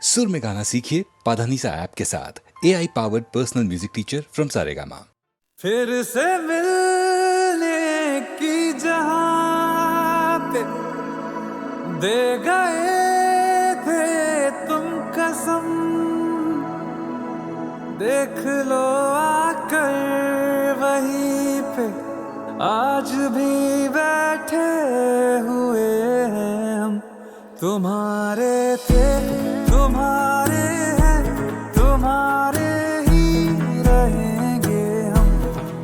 सुर में गाना सीखिए पाधानीसा ऐप के साथ। AI powered personal music teacher from Saregama. फिर से मिलने की जहाँ पे दे गए थे तुम कसम, देख लो आकर वहीं पे आज भी बैठे हुए हैं हम। तुम्हारे थे तुम्हारे हैं, तुम्हारे ही रहेंगे हम।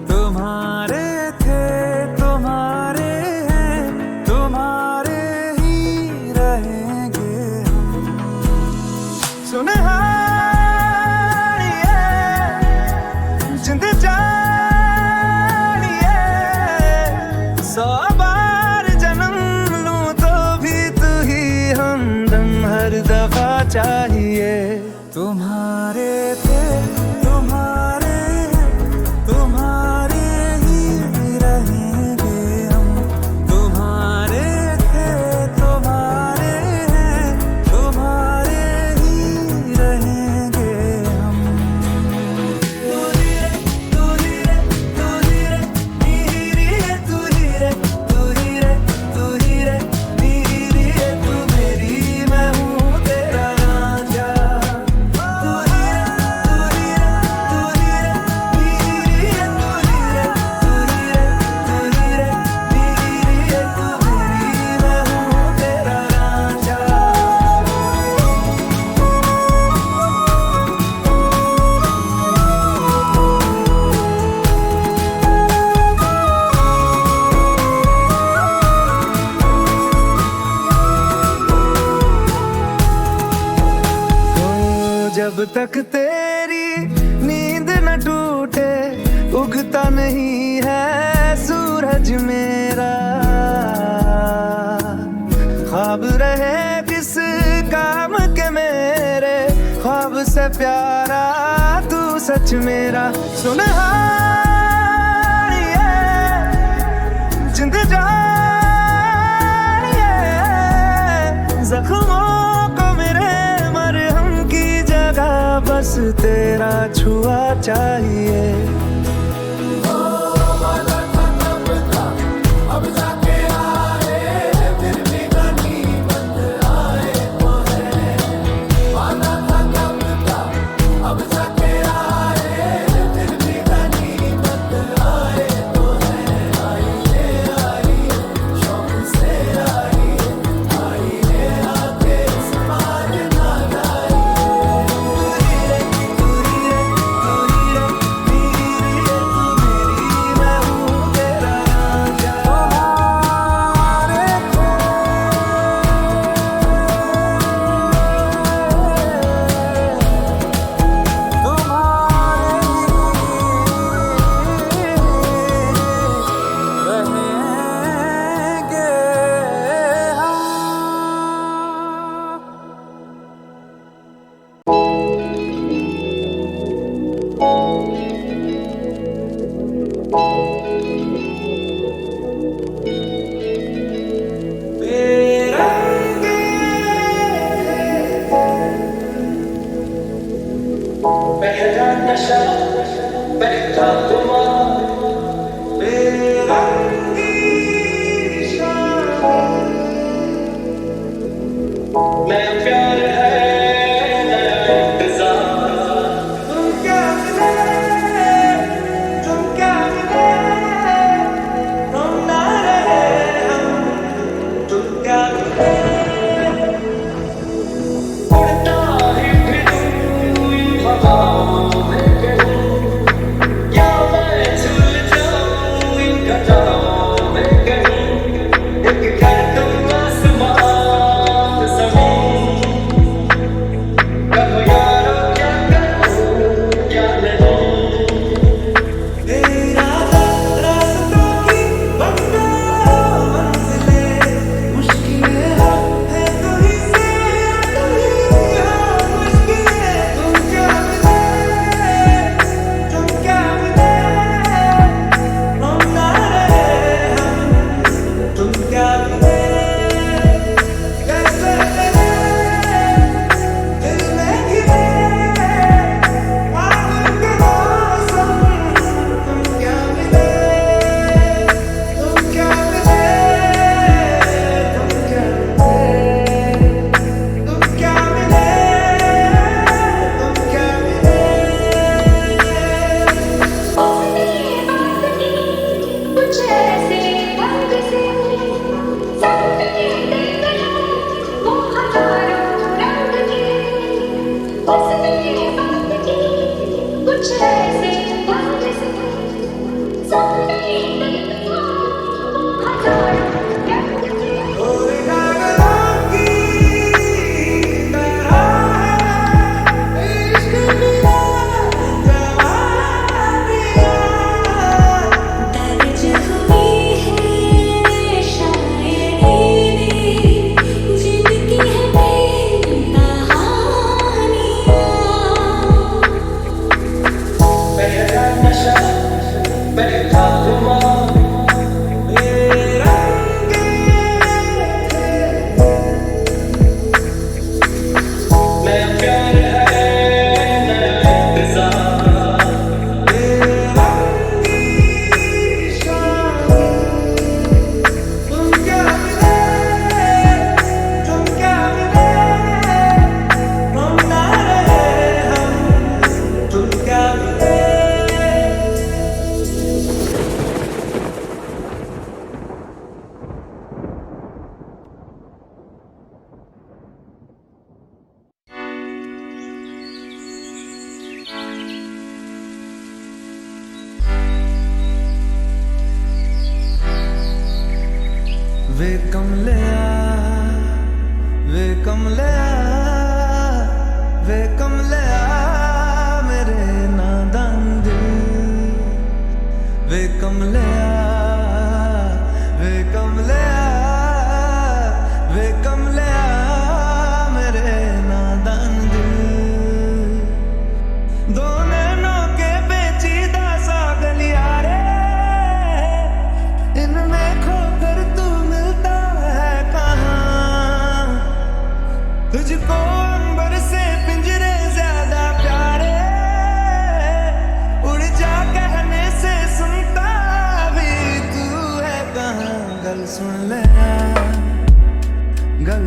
तुम्हारे थे तुम्हारे हैं, तुम्हारे ही रहेंगे हम। सुनहारिए जिंद जानिए, 100 बार जन्म लूं तो भी तू ही हमदम हर दफा चाहिए। तुम्हारे थे तुम्हारे हैं, तुम्हारे ही रहेंगे हम। तुम्हारे थे तुम्हारे हैं, तुम्हारे ही रहेंगे हम। तू ही रे तू ही रे तू ही रे मेरी है, तू ही रे तू ही रे तू ही रे मेरी है, तू मेरी मैं हूँ तेरा रांझा। तू ही रे तू ही रे तू ही रे मेरी है, तू ही रे तू ही रे तू ही रे मेरी है, तू मेरी मैं हूँ तेरा रांझा। जब तक तेरी नींद न टूटे उगता नहीं है सूरज मेरा। ख्वाब रहे किस काम के मेरे, ख्वाब से प्यारा तू सच मेरा। सुनहारिए जिंद जानिए, जख्मों को मेरे मरहम की जगह बस तेरा छुआ चाहिए। पहला नशा पहला तुम्हारा बेरंगी शाम, नया प्यार है नया इंतजार। तुम क्या मिले तुम क्या मिले, हम ना रहे हम तुम क्या मिले। उड़ता ही फिरूं इन हवाओं में कहीं, या मैं झूल जाऊं इन घटाओं में कहीं। एक कर तुम आसमान ज़मीन, कहो यारो क्या करूं क्या नहीं। तेरा रास्तों की मंजिलें मुश्किलें है तो ही से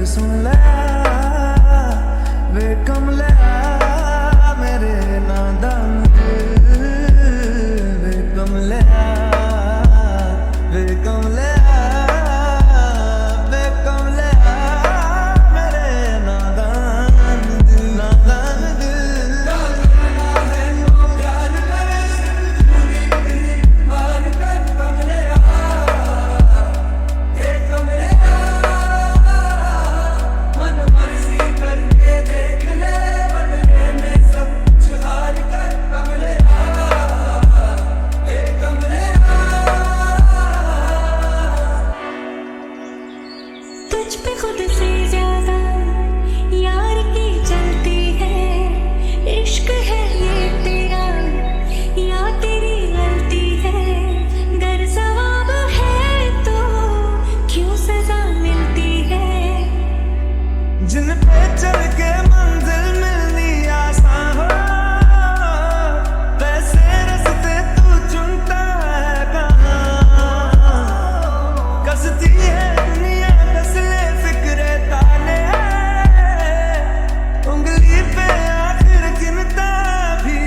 सुन ले वे कमले मेरे नादान दिल वे कमले वे कमले वे कमले मेरे नादान दिल नादान दिल तुझ पे खुद से ज्यादा यार की चलती है, इश्क है ये तेरा या तेरी गलती है, गर सवाब है तो क्यों सजा मिलती है। जिन पे चल के मंजिल मिलनी आसान हो वैसे रास्ते तू चुनता है कहाँ, कसती है दुनिया कसले फिक्रे ताले उंगली पे आखिर गिनता भी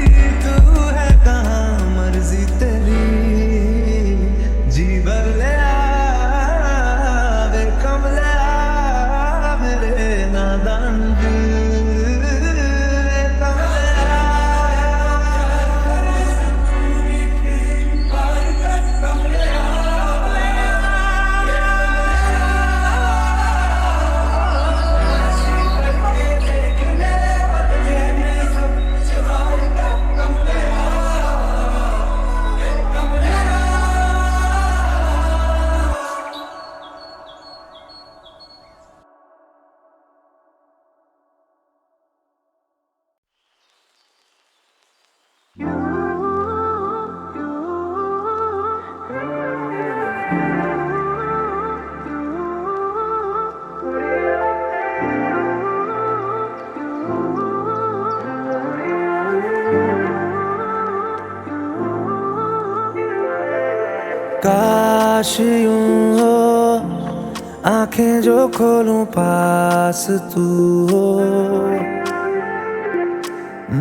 तू है कहाँ, मर्जी तेरी जी भर ले वे कमले मेरे नादान दिल वे कमले काश यूं हो आंखें जो खोलूं पास तू हो,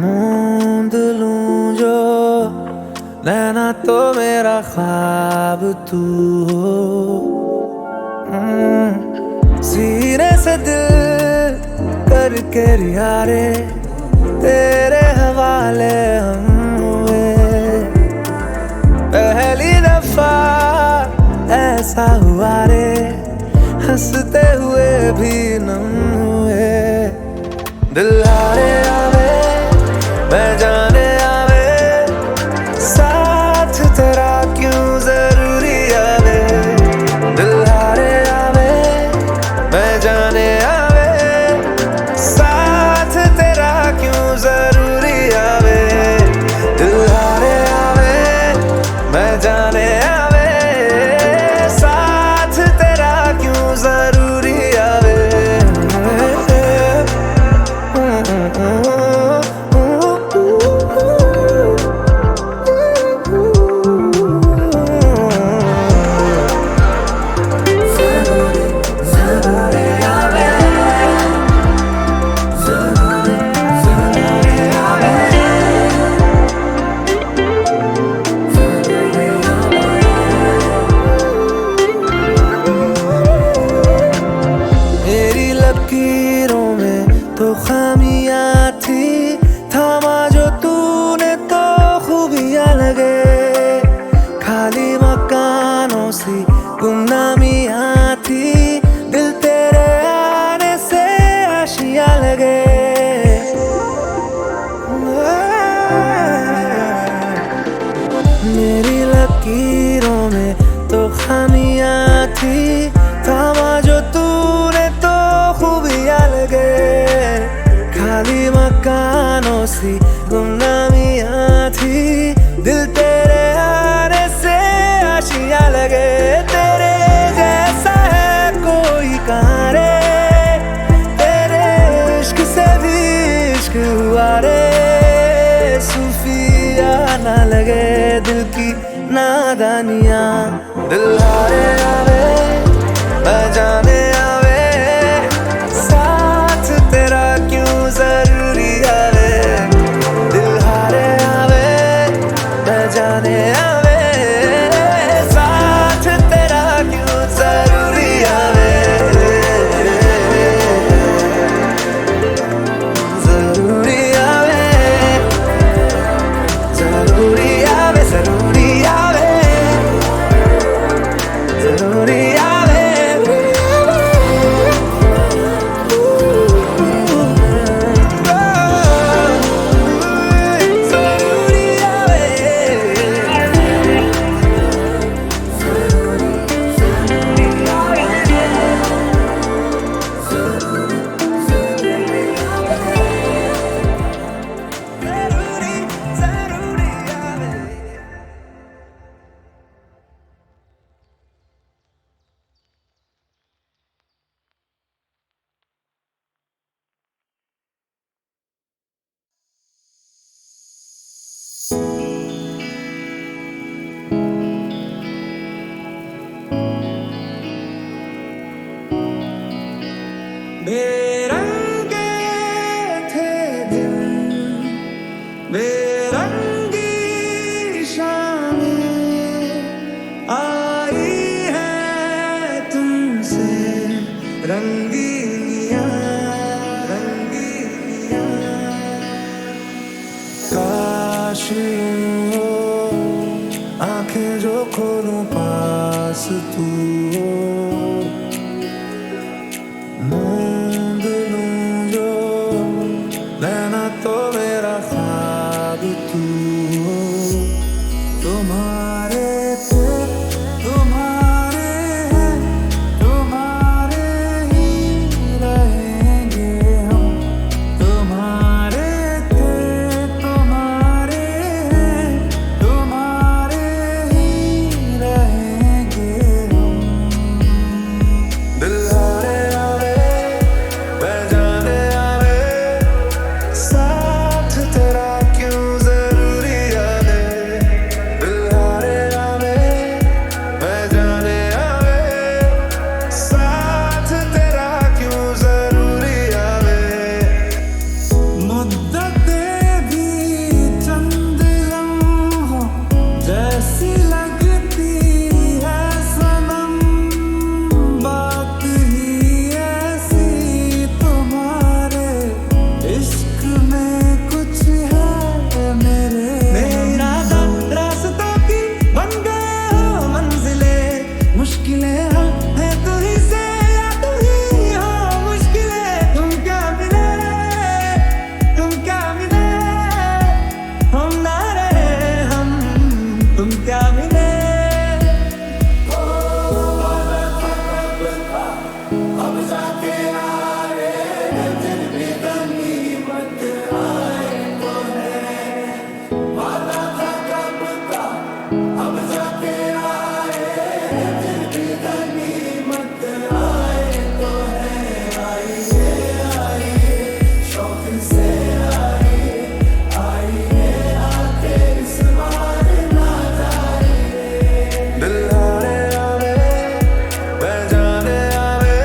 मूंद लूं जो नैना तो मेरा ख्वाब तू हो। सीने से दिल करके रियारे तेरे हवाले हम हुए, पहली दफा ऐसा हुआ रे हंसते हुए भी नम हुए, दिल हारे आवे मैं जाने आवे साथ तेरा क्यों जरूरी आवे, दिल हारे आवे मैं जाने आवे साथ तेरा क्यों जरूरी आवे, दिल हारे आवे मैं जाने आवे साथ तेरा क्यों जरूरी आवे। लकीरों में तो खामियां थी, थामा जो तूने तो खूबियां लगे, खाली मकानों सी गुमनामियां थी, दिल तेरे आने से आशियां लगे। मेरी लकीरों में तो खामियां थी, थामा जो तूने तो खूबियां लगे, खाली मकानों सी गुमनामियां थी, दिल तेरे आने से आशियां लगे, तेरे जैसा है कोई कहाँ रे, तेरे इश्क से भी इश्क हुआ रे, सूफिया ना लगे दिल की नादानियाँ, दिल हारे आवे मैं जाने आवे यूं हो आंखें जो खोलूं पास तू हो, मूंद लूं जो नैना तो मेरा ख्वाब तू हो। तुम्हारे थे तुम्हारे हैं, तुम्हारे ही रहेंगे हम। तुम्हारे थे तुम्हारे हैं, तुम्हारे ही रहेंगे हम। दिल हारे आवे बेजाने आवे, साथ तेरा क्यों जरूरी आवे। दिल हारे आवे बेजाने आवे, साथ तेरा क्यों जरूरी आवे। मुद्दतें भी चंद लम्हों जैसी लगती है सनम, बात ही ऐसी तुम्हारे इश्क में कुछ है मेरे इरादा। रास्तों की बन गए हो मंजिलें, मुश्किलें हैं तू ही से या तू ही हो मुश्किलें। तुम क्या मिले हम ना रहे हम, तुम क्या मिले। अब जाके आए दिल भी तनी मत आए तो है, वादा था कब का। अब जाके आए दिल भी तनी मत आए तो है। आइए शौक से आइए आके इस बार ना जाइए। दिल हारे आवे बेजाने आवे,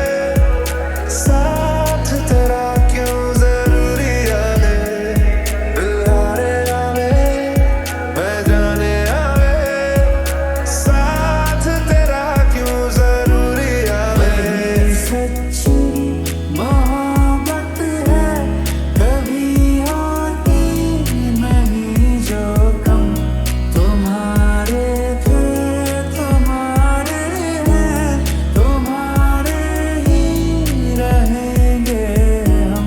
साथ तेरा क्यों जरूरी आवे। दिल हारे आवे बेजाने आवे, साथ तेरा क्यों जरूरी आवे। सच्ची मोहब्बत है कभी होती नहीं जो कम। तुम्हारे थे तुम्हारे हैं, तुम्हारे ही रहेंगे हम।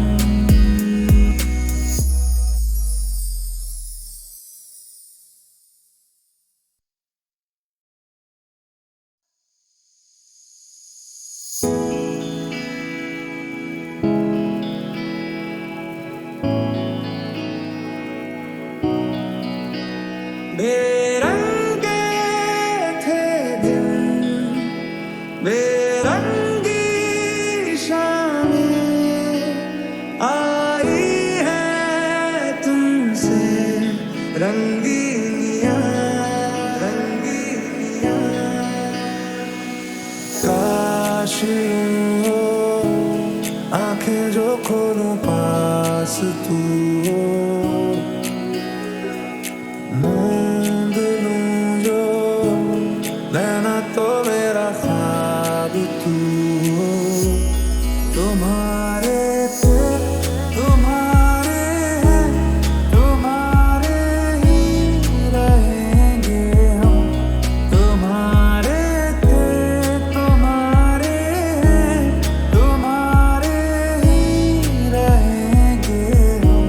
बेरंगे थे दिन, बेरंगी शामें आई है तुमसे रंगीनियाँ। काश यूं हो आंखें जो खोलूं पास तू हो, मूंद लूं जो नैना तो मेरा ख्वाब तू हो। तुम्हारे थे तुम्हारे हैं, तुम्हारे ही रहेंगे हम। तुम्हारे थे तुम्हारे हैं, तुम्हारे ही रहेंगे हम।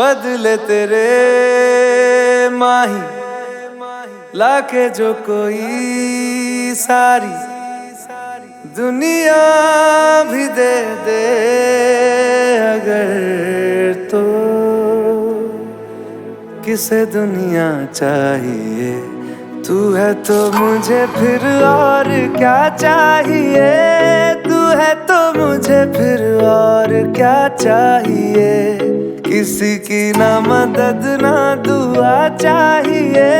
बदले तेरे माही लाके जो कोई सारी दुनिया भी दे दे अगर तो किसे दुनिया चाहिए। तू है तो मुझे फिर और क्या चाहिए, तू है तो मुझे फिर और क्या चाहिए। किसी की ना मदद ना दुआ चाहिए,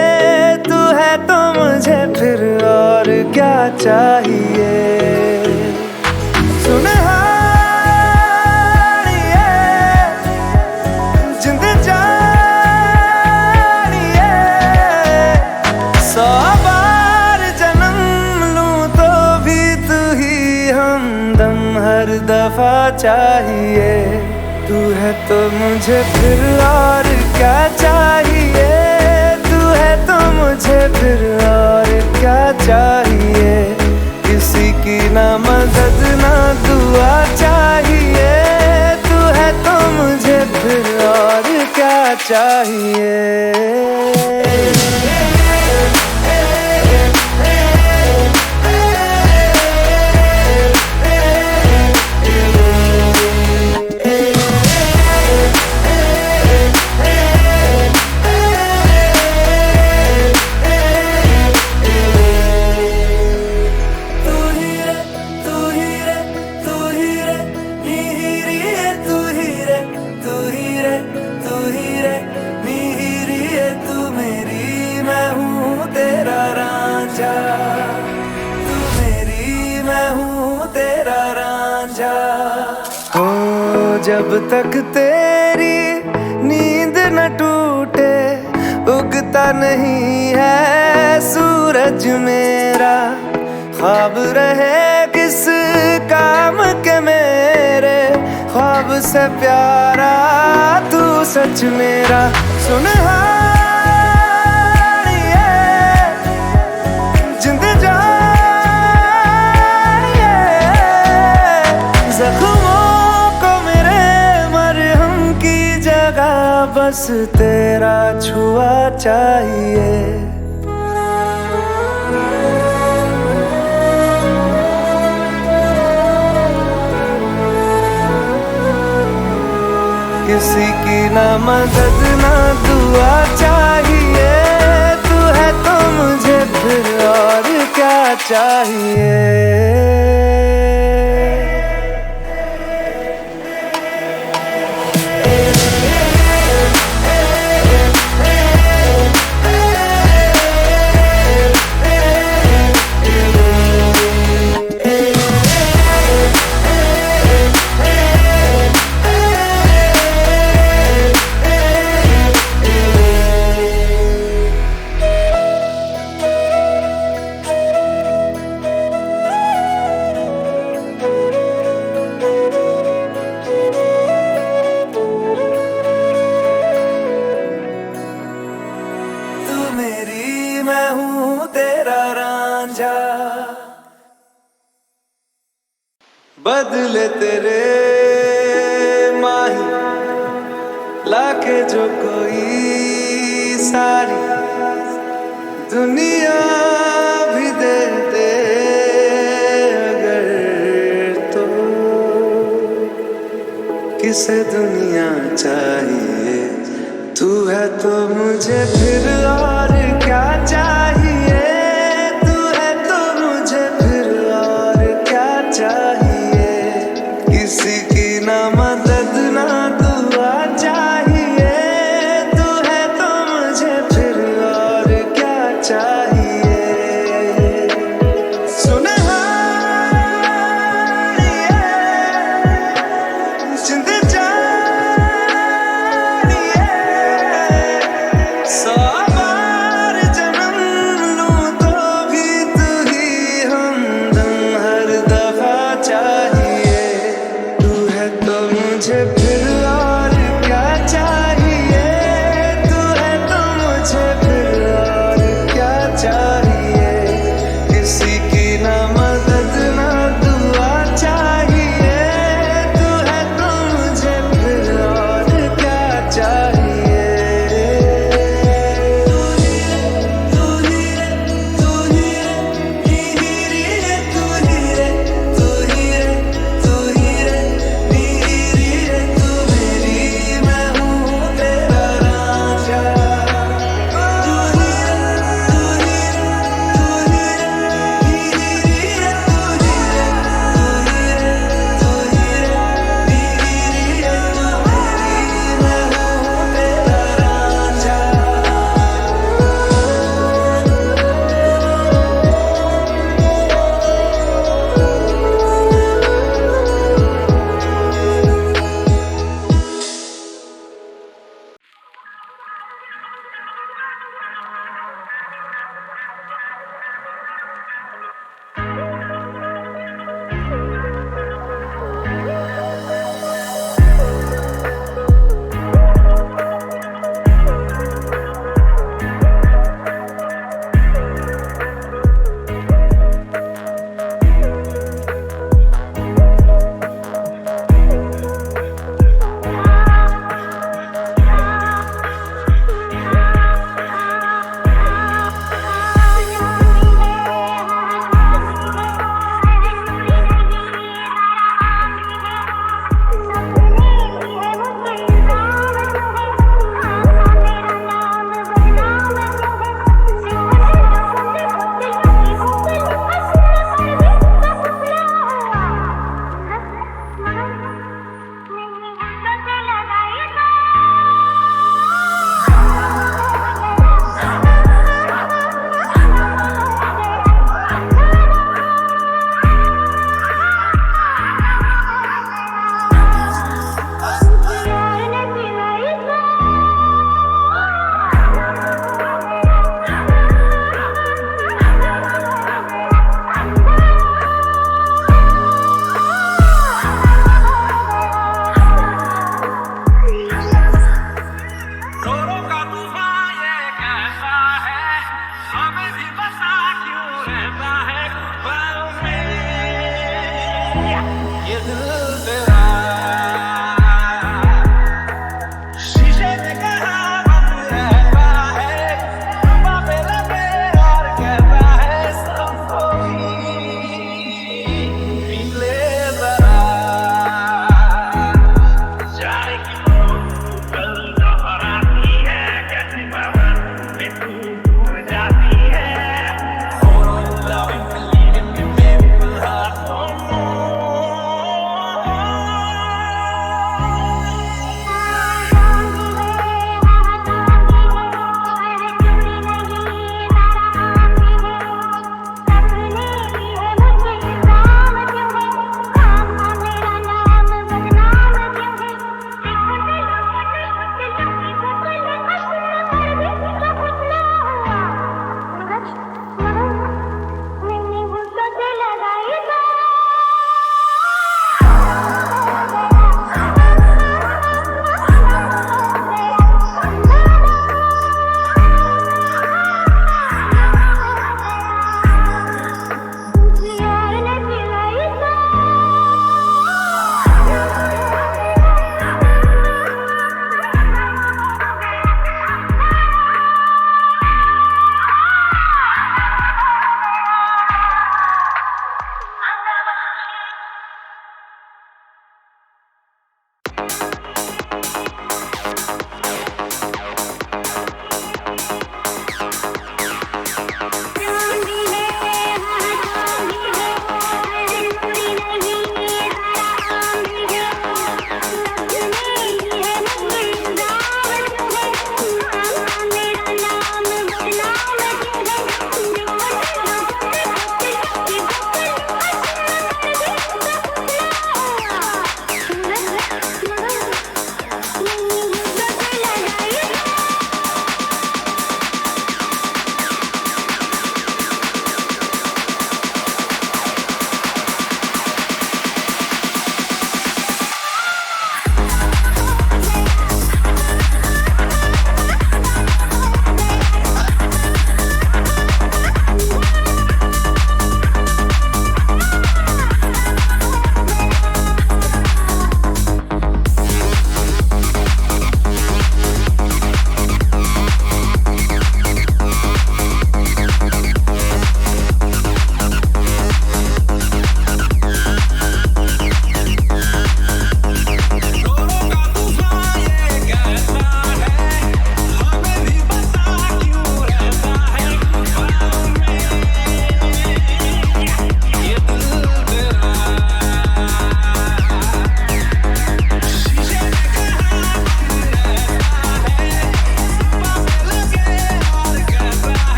तू है तो मुझे फिर और क्या चाहिए। सुनहारिए जिंद जानिए, 100 बार जन्म लूं तो भी तू ही हमदम हर दफा चाहिए। तू है तो मुझे फिर और क्या चाहिए, तू है तो मुझे फिर और क्या चाहिए। किसी की ना मदद ना दुआ चाहिए, तू है तो मुझे फिर और क्या चाहिए। जब तक तेरी नींद न टूटे उगता नहीं है सूरज मेरा। ख्वाब रहे किस काम के मेरे, ख्वाब से प्यारा तू सच मेरा। सुनहारिए जिंद जानिए, जख्मों बस तेरा छुआ चाहिए। किसी की ना मदद ना दुआ चाहिए, तू है तो मुझे फिर और क्या चाहिए। मैं हूँ तेरा रांझा, बदले तेरे माही लाके जो कोई सारी दुनिया भी दे दे अगर तो किसे दुनिया चाहिए। तू है तो मुझे फिर और क्या चाहिए, तू है तो मुझे फिर और क्या चाहिए। किसी की ना मदद ना दुआ चाहिए, तू है तो मुझे फिर और क्या चाहिए। सुनहारिए जिंद जानिए, 100 बार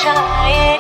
शायद